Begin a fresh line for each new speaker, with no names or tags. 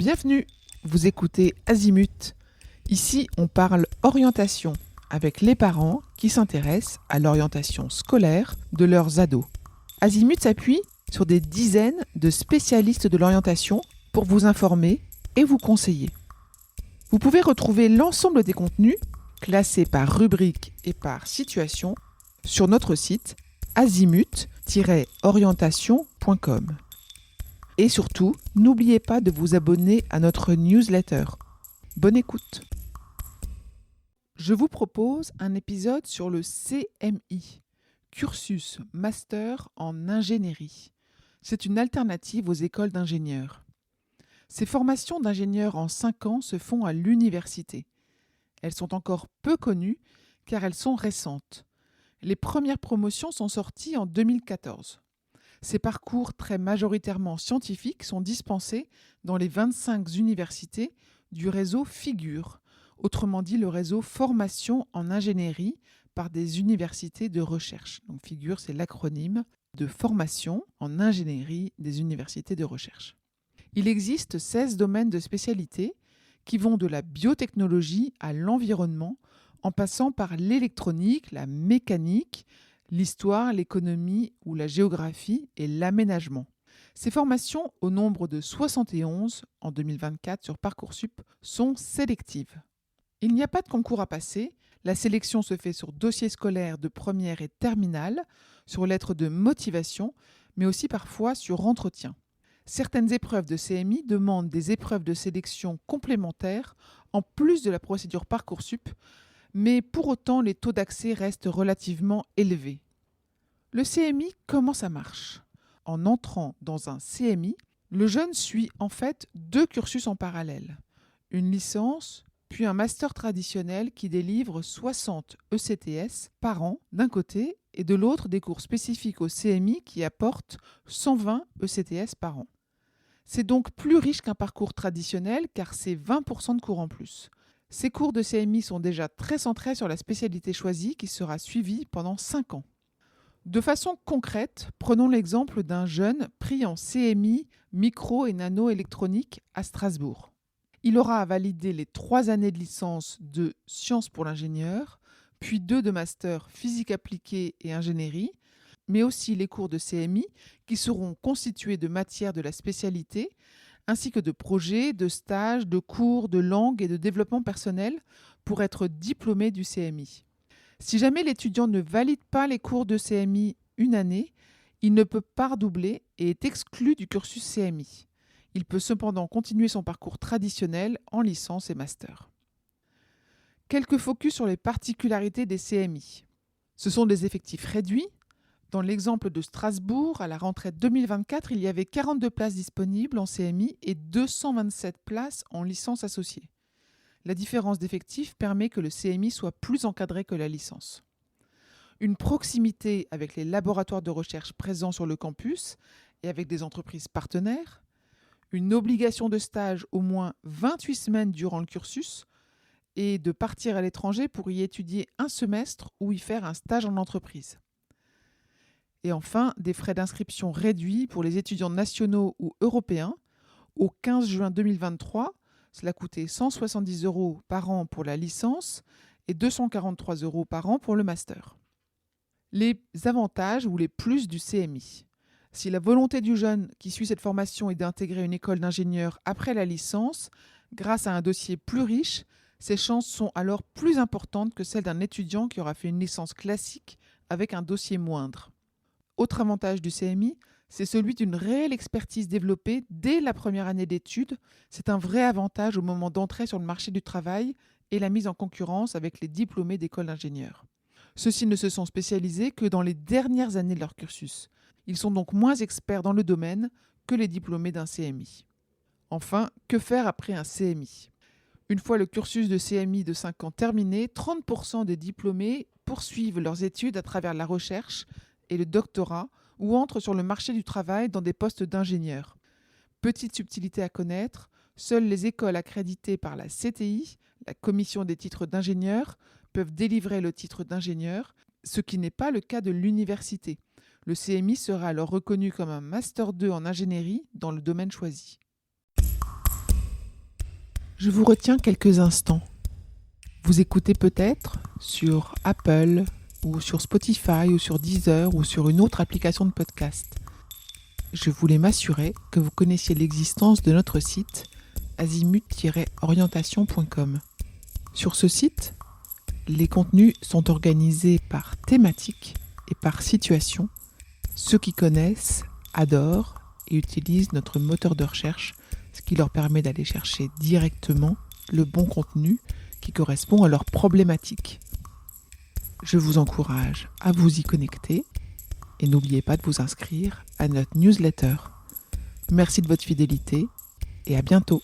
Bienvenue, vous écoutez Azimut. Ici, on parle orientation avec les parents qui s'intéressent à l'orientation scolaire de leurs ados. Azimut s'appuie sur des dizaines de spécialistes de l'orientation pour vous informer et vous conseiller. Vous pouvez retrouver l'ensemble des contenus, classés par rubrique et par situation, sur notre site azimut-orientation.com. Et surtout, n'oubliez pas de vous abonner à notre newsletter. Bonne écoute. Je vous propose un épisode sur le CMI, cursus master en ingénierie. C'est une alternative aux écoles d'ingénieurs. Ces formations d'ingénieurs en 5 ans se font à l'université. Elles sont encore peu connues car elles sont récentes. Les premières promotions sont sorties en 2014. Ces parcours très majoritairement scientifiques sont dispensés dans les 25 universités du réseau FIGUR, autrement dit le réseau formation en ingénierie par des universités de recherche. Donc FIGUR, c'est l'acronyme de formation en ingénierie des universités de recherche. Il existe 16 domaines de spécialité qui vont de la biotechnologie à l'environnement, en passant par l'électronique, la mécanique, l'histoire, l'économie ou la géographie et l'aménagement. Ces formations, au nombre de 71 en 2024 sur Parcoursup, sont sélectives. Il n'y a pas de concours à passer, la sélection se fait sur dossier scolaire de première et terminale, sur lettres de motivation, mais aussi parfois sur entretien. Certaines épreuves de CMI demandent des épreuves de sélection complémentaires en plus de la procédure Parcoursup, mais pour autant les taux d'accès restent relativement élevés. Le CMI, comment ça marche ? En entrant dans un CMI, le jeune suit en fait 2 cursus en parallèle, une licence puis un master traditionnel qui délivre 60 ECTS par an d'un côté et de l'autre des cours spécifiques au CMI qui apportent 120 ECTS par an. C'est donc plus riche qu'un parcours traditionnel car c'est 20% de cours en plus. Ces cours de CMI sont déjà très centrés sur la spécialité choisie qui sera suivie pendant 5 ans. De façon concrète, prenons l'exemple d'un jeune pris en CMI micro et nano-électronique à Strasbourg. Il aura à valider les 3 années de licence de sciences pour l'ingénieur, puis 2 de master physique appliquée et ingénierie, mais aussi les cours de CMI qui seront constitués de matières de la spécialité, ainsi que de projets, de stages, de cours, de langue et de développement personnel pour être diplômé du CMI. Si jamais l'étudiant ne valide pas les cours de CMI une année, il ne peut pas redoubler et est exclu du cursus CMI. Il peut cependant continuer son parcours traditionnel en licence et master. Quelques focus sur les particularités des CMI. Ce sont des effectifs réduits. Dans l'exemple de Strasbourg, à la rentrée 2024, il y avait 42 places disponibles en CMI et 227 places en licence associée. La différence d'effectifs permet que le CMI soit plus encadré que la licence. Une proximité avec les laboratoires de recherche présents sur le campus et avec des entreprises partenaires. Une obligation de stage au moins 28 semaines durant le cursus et de partir à l'étranger pour y étudier un semestre ou y faire un stage en entreprise. Et enfin, des frais d'inscription réduits pour les étudiants nationaux ou européens. Au 15 juin 2023, cela coûtait 170 € par an pour la licence et 243 € par an pour le master. Les avantages ou les plus du CMI. Si la volonté du jeune qui suit cette formation est d'intégrer une école d'ingénieur après la licence, grâce à un dossier plus riche, ses chances sont alors plus importantes que celles d'un étudiant qui aura fait une licence classique avec un dossier moindre. Autre avantage du CMI, c'est celui d'une réelle expertise développée dès la première année d'études. C'est un vrai avantage au moment d'entrer sur le marché du travail et la mise en concurrence avec les diplômés d'écoles d'ingénieurs. Ceux-ci ne se sont spécialisés que dans les dernières années de leur cursus. Ils sont donc moins experts dans le domaine que les diplômés d'un CMI. Enfin, que faire après un CMI ? Une fois le cursus de CMI de 5 ans terminé, 30% des diplômés poursuivent leurs études à travers la recherche et le doctorat ou entrent sur le marché du travail dans des postes d'ingénieurs. Petite subtilité à connaître, seules les écoles accréditées par la CTI, la Commission des titres d'ingénieur, peuvent délivrer le titre d'ingénieur, ce qui n'est pas le cas de l'université. Le CMI sera alors reconnu comme un Master 2 en ingénierie dans le domaine choisi. Je vous retiens quelques instants. Vous écoutez peut-être sur Apple ou sur Spotify ou sur Deezer ou sur une autre application de podcast. Je voulais m'assurer que vous connaissiez l'existence de notre site azimut-orientation.com. Sur ce site, les contenus sont organisés par thématique et par situation. Ceux qui connaissent adorent et utilisent notre moteur de recherche, ce qui leur permet d'aller chercher directement le bon contenu qui correspond à leurs problématiques. Je vous encourage à vous y connecter et n'oubliez pas de vous inscrire à notre newsletter. Merci de votre fidélité et à bientôt.